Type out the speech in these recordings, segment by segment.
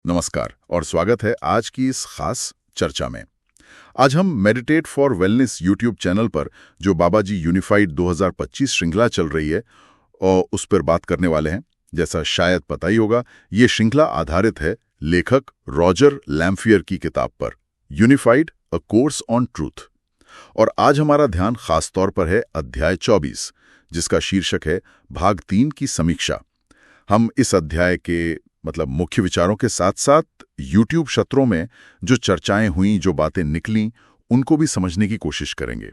नमस्कार और स्वागत है आज की इस खास चर्चा में। आज हम meditate for wellness YouTube channel पर जो बाबा जी यूनिफाइड 2025 श्रृंखला चल रही है और उस पर बात करने वाले हैं। जैसा शायद पता ही होगा, ये श्रृंखला आधारित है लेखक रॉजर लैम्फियर की किताब पर, unified a course on truth. और आज हमारा ध्यान खास तौर पर है अध्याय 24, जिसका शीर्षक है भाग 3 की समीक्षा। हम इस अध्याय के मुख्य विचारों के साथ साथ YouTube सत्रों में जो चर्चाएं हुई, जो बातें निकलीं, उनको भी समझने की कोशिश करेंगे।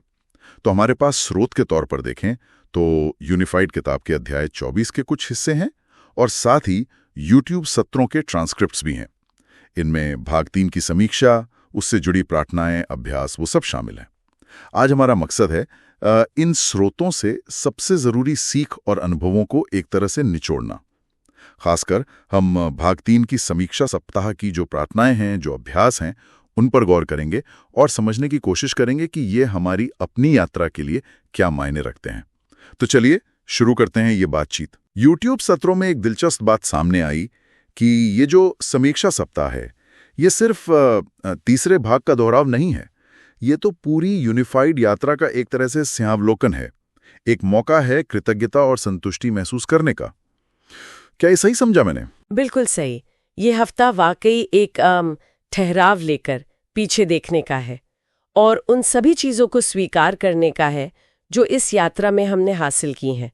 तो हमारे पास स्रोत के तौर पर देखें तो यूनिफाइड किताब के अध्याय 24 के कुछ हिस्से हैं और साथ ही YouTube सत्रों के ट्रांसक्रिप्ट्स भी हैं। इनमें भाग 3 की समीक्षा, उससे जुड़ी प्रार्थनाएं, अभ्यास, वो सब शामिल हैं। आज हमारा मकसद है इन स्रोतों से सबसे जरूरी सीख और अनुभवों को एक तरह से निचोड़ना। खासकर हम भाग 3 की समीक्षा सप्ताह की जो प्रार्थनाएं हैं, जो अभ्यास हैं, उन पर गौर करेंगे और समझने की कोशिश करेंगे कि ये हमारी अपनी यात्रा के लिए क्या मायने रखते हैं। तो चलिए शुरू करते हैं ये बातचीत। YouTube सत्रों में एक दिलचस्प बात सामने आई कि ये जो समीक्षा सप्ताह है, ये सिर्फ तीसरे भाग का दोहराव नहीं है। ये तो पूरी यूनिफाइड यात्रा का एक तरह से स्यावलोकन है, एक मौका है कृतज्ञता और संतुष्टि महसूस करने का। क्या ये सही समझा मैंने? बिल्कुल सही। ये हफ्ता वाकई एक ठहराव लेकर पीछे देखने का है और उन सभी चीज़ों को स्वीकार करने का है जो इस यात्रा में हमने हासिल की हैं,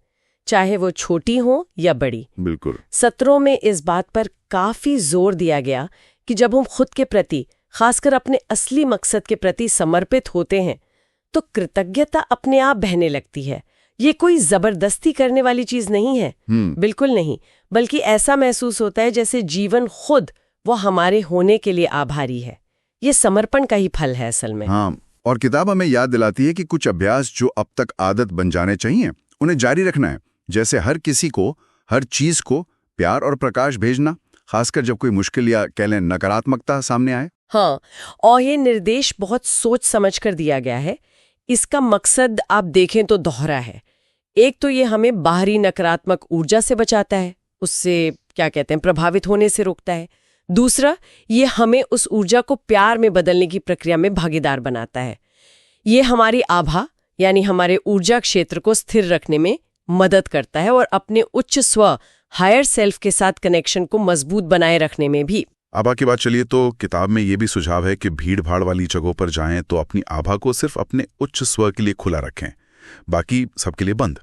चाहे वो छोटी हो या बड़ी। बिल्कुल। सत्रों में इस बात पर काफी जोर दिया गया कि जब हम खुद के प्रति, खासकर अपने असली मकसद के प्रति समर्पित होते हैं तो कृतज्ञता अपने आप बहने लगती है। ये कोई जबरदस्ती करने वाली चीज नहीं है, बिल्कुल नहीं, बल्कि ऐसा महसूस होता है जैसे जीवन खुद वो हमारे होने के लिए आभारी है। ये समर्पण का ही फल है असल में। हाँ, और किताब हमें याद दिलाती है कि कुछ अभ्यास जो अब तक आदत बन जाने चाहिए, उन्हें जारी रखना है। जैसे हर किसी को, हर चीज को प्यार और प्रकाश भेजना, खासकर जब कोई मुश्किल या कह लें नकारात्मकता सामने आए। हाँ, और ये निर्देश बहुत सोच समझ कर दिया गया है। इसका मकसद आप देखें तो दोहरा है। एक तो ये हमें बाहरी नकारात्मक ऊर्जा से बचाता है, उससे प्रभावित होने से रोकता है। दूसरा, ये हमें उस ऊर्जा को प्यार में बदलने की प्रक्रिया में भागीदार बनाता है। ये हमारी आभा यानी हमारे ऊर्जा क्षेत्र को स्थिर रखने में मदद करता है और अपने उच्च स्व, हायर सेल्फ के साथ कनेक्शन को मजबूत बनाए रखने में भी। आभा की बात चलिए तो किताब में ये भी सुझाव है कि भीड़ भाड़ वाली जगहों पर जाएं तो अपनी आभा को सिर्फ अपने उच्च स्व के लिए खुला रखें, बाकी सबके लिए बंद।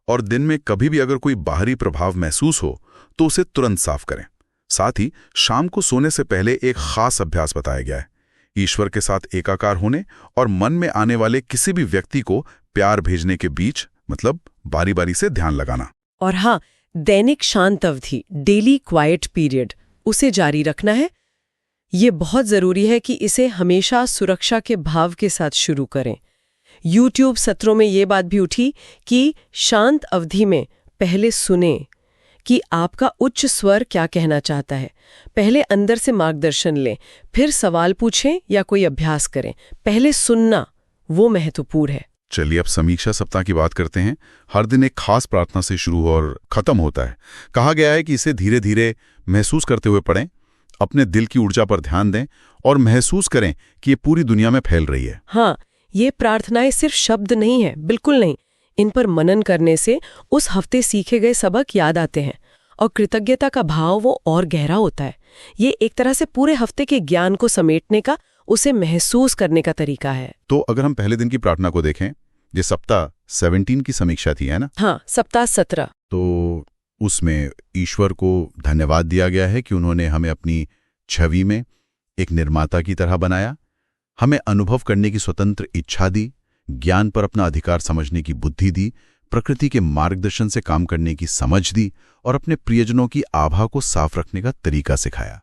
और दिन में कभी भी अगर कोई बाहरी प्रभाव महसूस हो तो उसे तुरंत साफ करें। साथ ही शाम को सोने से पहले एक खास अभ्यास बताया गया है, ईश्वर के साथ एकाकार होने और मन में आने वाले किसी भी व्यक्ति को प्यार भेजने के बीच बारी बारी से ध्यान लगाना। और हाँ, दैनिक शांत अवधि, डेली क्वाइट पीरियड, उसे जारी रखना है। ये बहुत जरूरी है कि इसे हमेशा सुरक्षा के भाव के साथ शुरू करें। YouTube सत्रों में ये बात भी उठी कि शांत अवधि में पहले सुने कि आपका उच्च स्वर क्या कहना चाहता है। पहले अंदर से मार्गदर्शन लें, फिर सवाल पूछें या कोई अभ्यास करें। पहले सुनना वो महत्वपूर्ण है। चलिए अब समीक्षा सप्ताह की बात करते हैं। हर दिन एक खास प्रार्थना से शुरू और खत्म होता है। कहा गया है कि इसे धीरे धीरे महसूस करते हुए पढ़ें, अपने दिल की ऊर्जा पर ध्यान दें और महसूस करें कि ये पूरी दुनिया में फैल रही है। हाँ, ये प्रार्थनाएं सिर्फ शब्द नहीं है, बिल्कुल नहीं। इन पर मनन करने से उस हफ्ते सीखे गए सबक याद आते हैं और कृतज्ञता का भाव वो और गहरा होता है। ये एक तरह से पूरे हफ्ते के ज्ञान को समेटने का, उसे महसूस करने का तरीका है। तो अगर हम पहले दिन की प्रार्थना को देखें, ये सप्ताह 17 की समीक्षा थी, है ना? हाँ, सप्ताह 17। तो उसमें ईश्वर को धन्यवाद दिया गया है कि उन्होंने हमें अपनी छवि में एक निर्माता की तरह बनाया, हमें अनुभव करने की स्वतंत्र इच्छा दी, ज्ञान पर अपना अधिकार समझने की बुद्धि दी, प्रकृति के मार्गदर्शन से काम करने की समझ दी और अपने प्रियजनों की आभा को साफ रखने का तरीका सिखाया।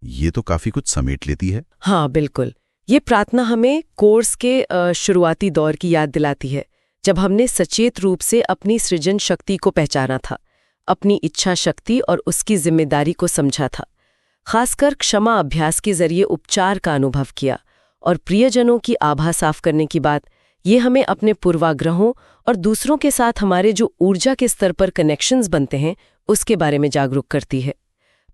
ये तो काफी कुछ समेट लेती है। हाँ, बिल्कुल। ये प्रार्थना हमें कोर्स के शुरुआती दौर की याद दिलाती है, जब हमने सचेत रूप से अपनी सृजन शक्ति को पहचाना था, अपनी इच्छा शक्ति और उसकी जिम्मेदारी को समझा था। खासकर क्षमा अभ्यास के जरिए उपचार का अनुभव किया और प्रियजनों की आभा साफ करने की बात, ये हमें अपने पूर्वाग्रहों और दूसरों के साथ हमारे जो ऊर्जा के स्तर पर कनेक्शंस बनते हैं, उसके बारे में जागरूक करती है।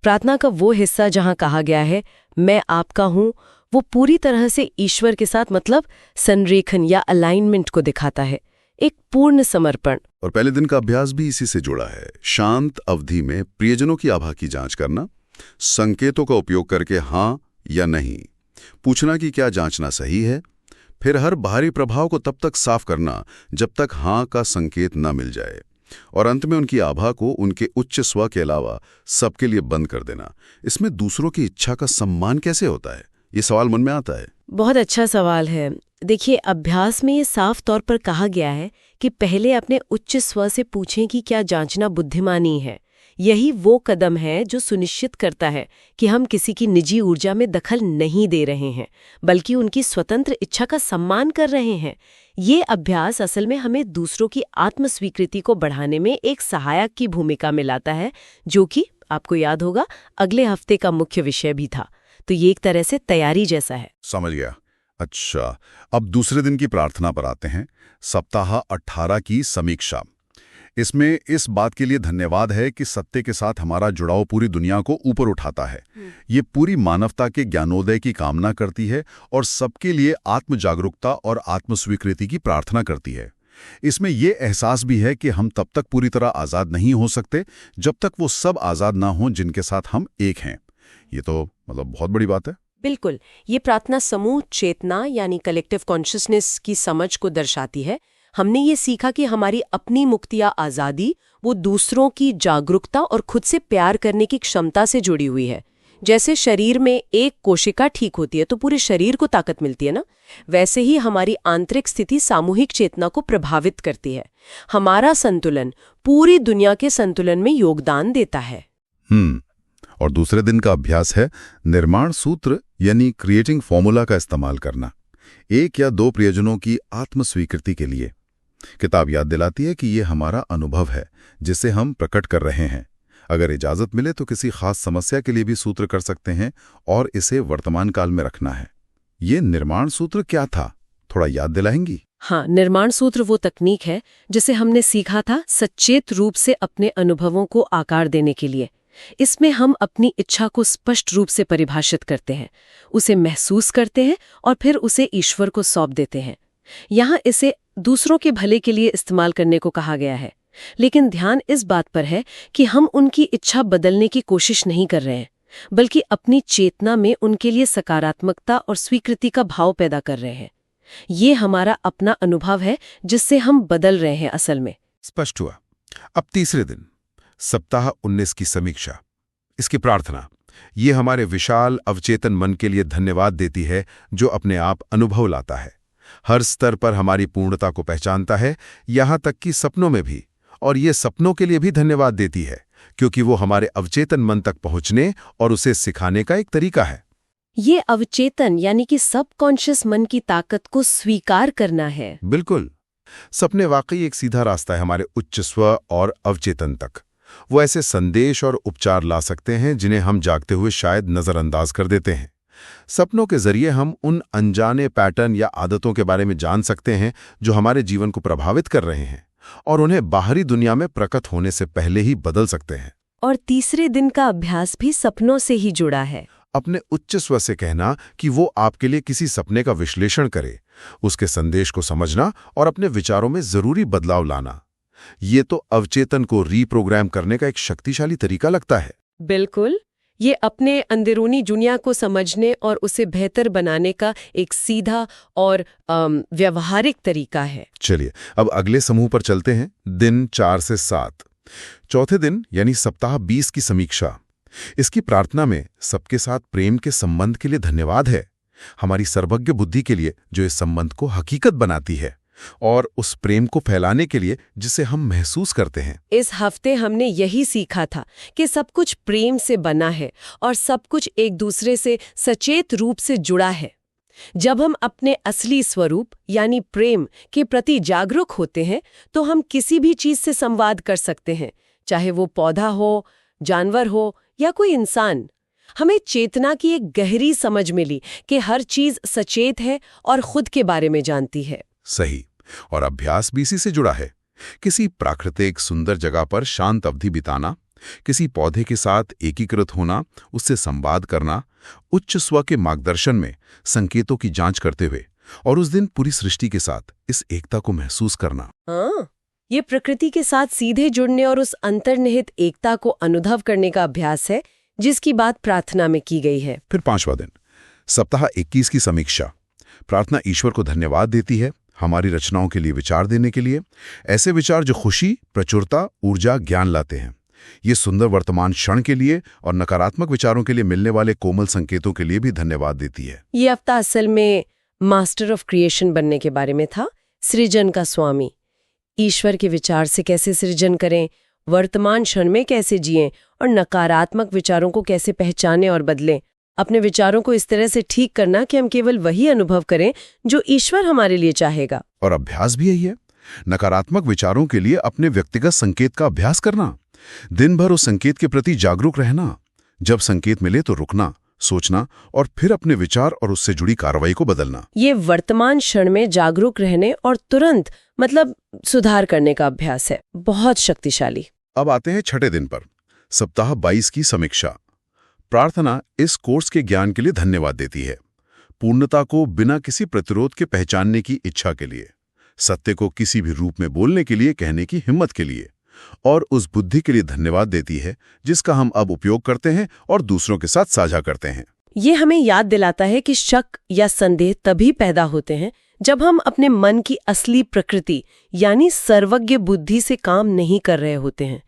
प्रार्थना का वो हिस्सा जहां कहा गया है मैं आपका हूं, वो पूरी तरह से ईश्वर के साथ मतलब संरेखन या अलाइनमेंट को दिखाता है, एक पूर्ण समर्पण। और पहले दिन का अभ्यास भी इसी से जुड़ा है। शांत अवधि में प्रियजनों की आभा की जांच करना, संकेतों का उपयोग करके हाँ या नहीं पूछना कि क्या जांचना सही है, फिर हर बाहरी प्रभाव को तब तक साफ करना जब तक हाँ का संकेत न मिल जाए, और अंत में उनकी आभा को उनके उच्च स्व के अलावा सबके लिए बंद कर देना। इसमें दूसरों की इच्छा का सम्मान कैसे होता है, ये सवाल मन में आता है। बहुत अच्छा सवाल है। देखिए, अभ्यास में ये साफ तौर पर कहा गया है कि पहले अपने उच्च स्व से पूछें कि क्या जांचना बुद्धिमानी है। यही वो कदम है जो सुनिश्चित करता है कि हम किसी की निजी ऊर्जा में दखल नहीं दे रहे हैं, बल्कि उनकी स्वतंत्र इच्छा का सम्मान कर रहे हैं। ये अभ्यास असल में हमें दूसरों की आत्मस्वीकृति को बढ़ाने में एक सहायक की भूमिका में लाता है, जो कि आपको याद होगा अगले हफ्ते का मुख्य विषय भी था। तो ये एक तरह से तैयारी जैसा है। समझ गया। अच्छा, अब दूसरे दिन की प्रार्थना पर आते हैं। सप्ताह 18 की समीक्षा। इसमें इस बात के लिए धन्यवाद है कि सत्य के साथ हमारा जुड़ाव पूरी दुनिया को ऊपर उठाता है। ये पूरी मानवता के ज्ञानोदय की कामना करती है और सबके लिए आत्म जागरूकता और आत्मस्वीकृति की प्रार्थना करती है। इसमें यह एहसास भी है कि हम तब तक पूरी तरह आज़ाद नहीं हो सकते जब तक वो सब आज़ाद ना हों जिनके साथ हम एक हैं। ये तो मतलब बहुत बड़ी बात है। बिल्कुल, ये प्रार्थना समूह चेतना यानी कलेक्टिव कॉन्शियसनेस की समझ को दर्शाती है। हमने ये सीखा कि हमारी अपनी मुक्ति या आज़ादी वो दूसरों की जागरूकता और खुद से प्यार करने की क्षमता से जुड़ी हुई है। जैसे शरीर में एक कोशिका ठीक होती है तो पूरे शरीर को ताकत मिलती है ना, वैसे ही हमारी आंतरिक स्थिति सामूहिक चेतना को प्रभावित करती है। हमारा संतुलन पूरी दुनिया के संतुलन में योगदान देता है। और दूसरे दिन का अभ्यास है निर्माण सूत्र यानी क्रिएटिंग फॉर्मूला का इस्तेमाल करना, एक या दो प्रियजनों की आत्मस्वीकृति के लिए। किताब याद दिलाती है कि ये हमारा अनुभव है जिसे हम प्रकट कर रहे हैं। अगर इजाजत मिले तो किसी खास समस्या के लिए भी सूत्र कर सकते हैं और इसे वर्तमान काल में रखना है। ये निर्माण सूत्र क्या था, थोड़ा याद दिलाएंगी? हाँ, निर्माण सूत्र वो तकनीक है जिसे हमने सीखा था सचेत रूप से अपने अनुभवों को आकार देने के लिए। इसमें हम अपनी इच्छा को स्पष्ट रूप से परिभाषित करते हैं, उसे महसूस करते हैं और फिर उसे ईश्वर को सौंप देते हैं। यहाँ इसे दूसरों के भले के लिए इस्तेमाल करने को कहा गया है, लेकिन ध्यान इस बात पर है कि हम उनकी इच्छा बदलने की कोशिश नहीं कर रहे हैं, बल्कि अपनी चेतना में उनके लिए सकारात्मकता और स्वीकृति का भाव पैदा कर रहे हैं। ये हमारा अपना अनुभव है जिससे हम बदल रहे हैं असल में। स्पष्ट हुआ। अब तीसरे दिन सप्ताह 19 की समीक्षा। इसकी प्रार्थना ये हमारे विशाल अवचेतन मन के लिए धन्यवाद देती है जो अपने आप अनुभव लाता है, हर स्तर पर हमारी पूर्णता को पहचानता है, यहाँ तक कि सपनों में भी। और ये सपनों के लिए भी धन्यवाद देती है क्योंकि वो हमारे अवचेतन मन तक पहुंचने और उसे सिखाने का एक तरीका है। ये अवचेतन यानी कि सबकॉन्शियस मन की ताकत को स्वीकार करना है। बिल्कुल, सपने वाकई एक सीधा रास्ता है हमारे उच्च स्व और अवचेतन तक। वो ऐसे संदेश और उपचार ला सकते हैं जिन्हें हम जागते हुए शायद नजरअंदाज कर देते हैं। सपनों के जरिए हम उन अनजाने पैटर्न या आदतों के बारे में जान सकते हैं जो हमारे जीवन को प्रभावित कर रहे हैं और उन्हें बाहरी दुनिया में प्रकट होने से पहले ही बदल सकते हैं। और तीसरे दिन का अभ्यास भी सपनों से ही जुड़ा है। अपने उच्च स्व से कहना कि वो आपके लिए किसी सपने का विश्लेषण करे, उसके संदेश को समझना और अपने विचारों में जरूरी बदलाव लाना। ये तो अवचेतन को रीप्रोग्राम करने का एक शक्तिशाली तरीका लगता है। बिल्कुल, ये अपने अंदरूनी दुनिया को समझने और उसे बेहतर बनाने का एक सीधा और व्यवहारिक तरीका है। चलिए अब अगले समूह पर चलते हैं। दिन 4 से 7, चौथे दिन यानी सप्ताह 20 की समीक्षा। इसकी प्रार्थना में सबके साथ प्रेम के संबंध के लिए धन्यवाद है, हमारी सर्वज्ञ बुद्धि के लिए जो इस संबंध को हकीकत बनाती है और उस प्रेम को फैलाने के लिए जिसे हम महसूस करते हैं। इस हफ्ते हमने यही सीखा था कि सब कुछ प्रेम से बना है और सब कुछ एक दूसरे से सचेत रूप से जुड़ा है। जब हम अपने असली स्वरूप यानी प्रेम के प्रति जागरूक होते हैं तो हम किसी भी चीज से संवाद कर सकते हैं, चाहे वो पौधा हो, जानवर हो या कोई इंसान। हमें चेतना की एक गहरी समझ मिली कि हर चीज सचेत है और खुद के बारे में जानती है। सही। और अभ्यास भी इसी से जुड़ा है। किसी प्राकृतिक सुंदर जगह पर शांत अवधि बिताना, किसी पौधे के साथ एकीकृत होना, उससे संवाद करना, उच्च स्व के मार्गदर्शन में संकेतों की जांच करते हुए और उस दिन पूरी सृष्टि के साथ इस एकता को महसूस करना। हाँ, ये प्रकृति के साथ सीधे जुड़ने और उस अंतर्निहित एकता को अनुभव करने का अभ्यास है जिसकी बात प्रार्थना में की गई है। फिर 5वां दिन, सप्ताह 21 की समीक्षा। प्रार्थना ईश्वर को धन्यवाद देती है हमारी रचनाओं के लिए विचार देने के लिए, ऐसे विचार जो खुशी, प्रचुरता, ऊर्जा, ज्ञान लाते हैं। ये सुंदर वर्तमान क्षण के लिए और नकारात्मक विचारों के लिए मिलने वाले कोमल संकेतों के लिए भी धन्यवाद देती है। ये हफ्ता असल में मास्टर ऑफ क्रिएशन बनने के बारे में था, सृजन का स्वामी। ईश्वर के विचार से कैसे सृजन करें, वर्तमान क्षण में कैसे जिएं और नकारात्मक विचारों को कैसे पहचानें और बदलें। अपने विचारों को इस तरह से ठीक करना कि हम केवल वही अनुभव करें जो ईश्वर हमारे लिए चाहेगा। और अभ्यास भी यही है, नकारात्मक विचारों के लिए अपने व्यक्तिगत संकेत का अभ्यास करना, दिन भर उस संकेत के प्रति जागरूक रहना। जब संकेत मिले तो रुकना, सोचना और फिर अपने विचार और उससे जुड़ी कार्रवाई को बदलना। ये वर्तमान क्षण में जागरूक रहने और तुरंत सुधार करने का अभ्यास है, बहुत शक्तिशाली। अब आते हैं 6ठे दिन पर, सप्ताह 22 की समीक्षा। प्रार्थना इस कोर्स के ज्ञान के लिए धन्यवाद देती है, पूर्णता को बिना किसी प्रतिरोध के पहचानने की इच्छा के लिए, सत्य को किसी भी रूप में बोलने के लिए, कहने की हिम्मत के लिए, और उस बुद्धि के लिए धन्यवाद देती है जिसका हम अब उपयोग करते हैं और दूसरों के साथ साझा करते हैं। ये हमें याद दिलाता है कि शक या संदेह तभी पैदा होते हैं जब हम अपने मन की असली प्रकृति यानी सर्वज्ञ बुद्धि से काम नहीं कर रहे होते हैं।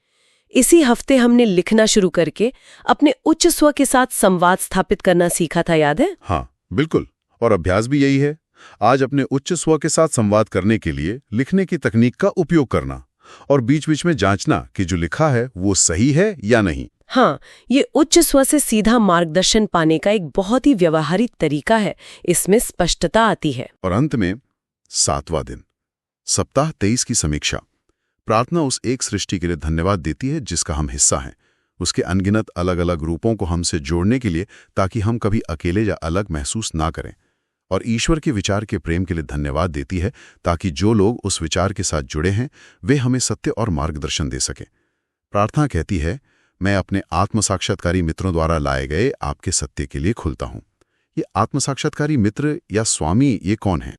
इसी हफ्ते हमने लिखना शुरू करके अपने उच्च स्व के साथ संवाद स्थापित करना सीखा था, याद है? हाँ, बिल्कुल। और अभ्यास भी यही है, आज अपने उच्च स्व के साथ संवाद करने के लिए लिखने की तकनीक का उपयोग करना और बीच बीच में जांचना कि जो लिखा है वो सही है या नहीं। हाँ, ये उच्च स्व से सीधा मार्गदर्शन पाने का एक बहुत ही व्यवहारिक तरीका है, इसमें स्पष्टता आती है। और अंत में 7वां दिन, सप्ताह 23 की समीक्षा। प्रार्थना उस एक सृष्टि के लिए धन्यवाद देती है जिसका हम हिस्सा हैं, उसके अनगिनत अलग अलग रूपों को हमसे जोड़ने के लिए ताकि हम कभी अकेले या अलग महसूस ना करें, और ईश्वर के विचार के प्रेम के लिए धन्यवाद देती है ताकि जो लोग उस विचार के साथ जुड़े हैं वे हमें सत्य और मार्गदर्शन दे सकें। प्रार्थना कहती है, मैं अपने आत्मसाक्षात्कारी मित्रों द्वारा लाए गए आपके सत्य के लिए खुलता हूं। ये आत्मसाक्षात्कारी मित्र या स्वामी ये कौन है?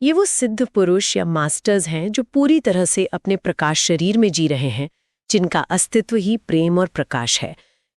ये वो सिद्ध पुरुष या मास्टर्स हैं जो पूरी तरह से अपने प्रकाश शरीर में जी रहे हैं, जिनका अस्तित्व ही प्रेम और प्रकाश है।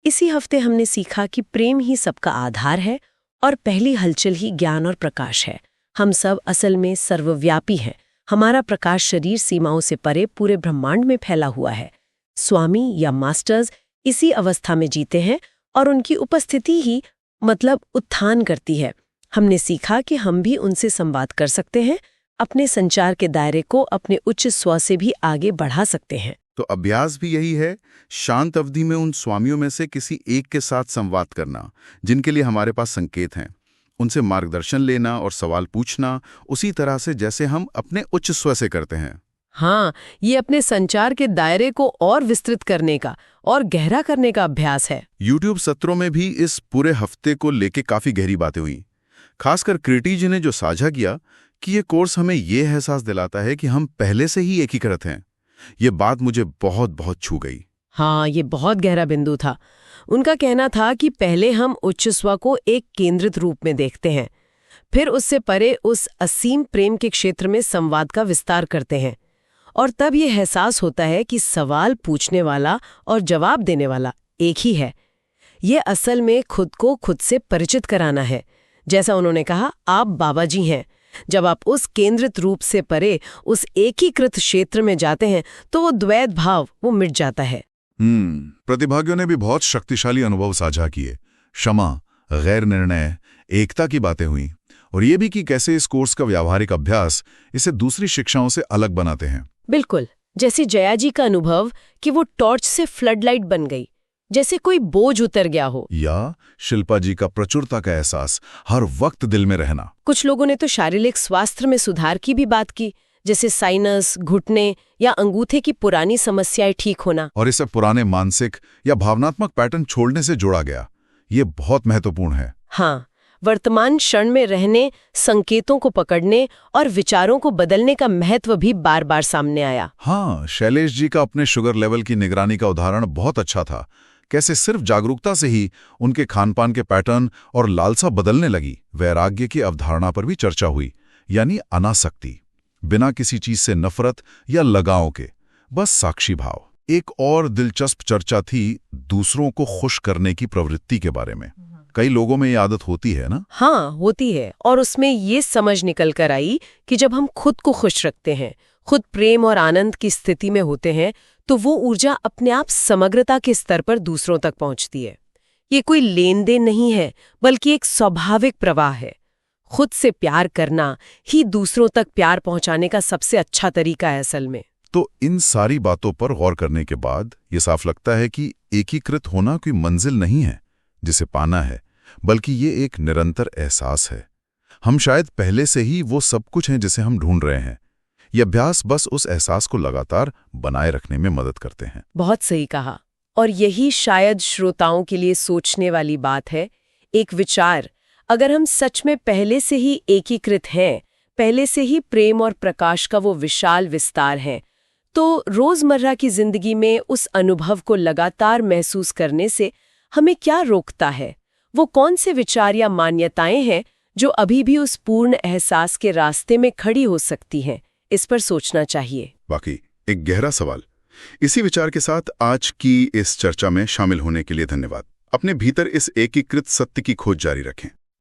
इसी हफ्ते हमने सीखा कि प्रेम ही सबका आधार है और पहली हलचल ही ज्ञान और प्रकाश है। हम सब असल में सर्वव्यापी हैं। हमारा प्रकाश शरीर सीमाओं से परे पूरे ब्रह्मांड में फैला हुआ है। स्वामी या मास्टर्स इसी अवस्था में जीते हैं और उनकी उपस्थिति ही उत्थान करती है। हमने सीखा कि हम भी उनसे संवाद कर सकते हैं, अपने संचार के दायरे को अपने उच्च स्व से भी आगे बढ़ा सकते हैं। तो अभ्यास भी यही है, शांत अवधि में उन स्वामियों में से किसी एक के साथ संवाद करना जिनके लिए हमारे पास संकेत हैं, उनसे मार्गदर्शन लेना और सवाल पूछना उसी तरह से जैसे हम अपने उच्च स्व से करते हैं। हाँ, ये अपने संचार के दायरे को और विस्तृत करने का और गहरा करने का अभ्यास है। YouTube सत्रों में भी इस पूरे हफ्ते को लेके काफी गहरी बातें हुई, खासकर क्रिटी जी ने जो साझा किया कि ये कोर्स हमें ये एहसास दिलाता है कि हम पहले से ही एकीकृत हैं। ये बात मुझे बहुत बहुत छू गई। हाँ, ये बहुत गहरा बिंदु था। उनका कहना था कि पहले हम उच्च स्व को एक केंद्रित रूप में देखते हैं, फिर उससे परे उस असीम प्रेम के क्षेत्र में संवाद का विस्तार करते हैं, और तब ये एहसास होता है कि सवाल पूछने वाला और जवाब देने वाला एक ही है। ये असल में खुद को खुद से परिचित कराना है। जैसा उन्होंने कहा, आप बाबा जी हैं। जब आप उस केंद्रित रूप से परे उस एकीकृत क्षेत्र में जाते हैं तो वो द्वैत भाव वो मिट जाता है। प्रतिभागियों ने भी बहुत शक्तिशाली अनुभव साझा किए। क्षमा, गैर निर्णय, एकता की बातें हुई, और ये भी कि कैसे इस कोर्स का व्यावहारिक अभ्यास इसे दूसरी शिक्षाओं से अलग बनाते हैं। बिल्कुल, जैसे जया जी का अनुभव कि वो टॉर्च से फ्लडलाइट बन गई, जैसे कोई बोझ उतर गया हो। या शिल्पा जी का प्रचुरता का एहसास हर वक्त दिल में रहना। कुछ लोगों ने तो शारीरिक स्वास्थ्य में सुधार की भी बात की, जैसे साइनस, घुटने या अंगूठे की पुरानी समस्याएं ठीक होना। और इसे पुराने मानसिक या भावनात्मक पैटर्न छोड़ने से जोड़ा गया। ये बहुत महत्वपूर्ण है। हाँ, वर्तमान क्षण में रहने, संकेतों को पकड़ने और विचारों को बदलने का महत्व भी बार बार सामने आया। हाँ, शैलेश जी का अपने शुगर लेवल की निगरानी का उदाहरण बहुत अच्छा था। कैसे सिर्फ जागरूकता से ही उनके खानपान के पैटर्न और लालसा बदलने लगी। वैराग्य की अवधारणा पर भी चर्चा हुई, यानी अनासक्ति, बिना किसी चीज से नफरत या लगाव के, बस साक्षी भाव। एक और दिलचस्प चर्चा थी दूसरों को खुश करने की प्रवृत्ति के बारे में। कई लोगों में ये आदत होती है ना? हाँ, होती है। और उसमें ये समझ निकल कर आई कि जब हम खुद को खुश रखते हैं, खुद प्रेम और आनंद की स्थिति में होते हैं, तो वो ऊर्जा अपने आप समग्रता के स्तर पर दूसरों तक पहुंचती है। ये कोई लेन देन नहीं है, बल्कि एक स्वाभाविक प्रवाह है। खुद से प्यार करना ही दूसरों तक प्यार पहुंचाने का सबसे अच्छा तरीका है असल में। तो इन सारी बातों पर गौर करने के बाद ये साफ लगता है कि एकीकृत होना कोई मंजिल नहीं है जिसे पाना है, बल्कि ये एक निरंतर एहसास है। हम शायद पहले से ही वो सब कुछ हैं जिसे हम ढूंढ रहे हैं। ये अभ्यास बस उस एहसास को लगातार बनाए रखने में मदद करते हैं। बहुत सही कहा। और यही शायद श्रोताओं के लिए सोचने वाली बात है। एक विचार, अगर हम सच में पहले से ही एकीकृत हैं, पहले से ही प्रेम और प्रकाश का वो विशाल विस्तार है, तो रोजमर्रा की जिंदगी में उस अनुभव को लगातार महसूस करने से हमें क्या रोकता है? वो कौन से विचार या मान्यताएं हैं जो अभी भी उस पूर्ण एहसास के रास्ते में खड़ी हो सकती हैं? इस पर सोचना चाहिए। वाकई एक गहरा सवाल। इसी विचार के साथ आज की इस चर्चा में शामिल होने के लिए धन्यवाद। अपने भीतर इस एकीकृत सत्य की खोज जारी रखें।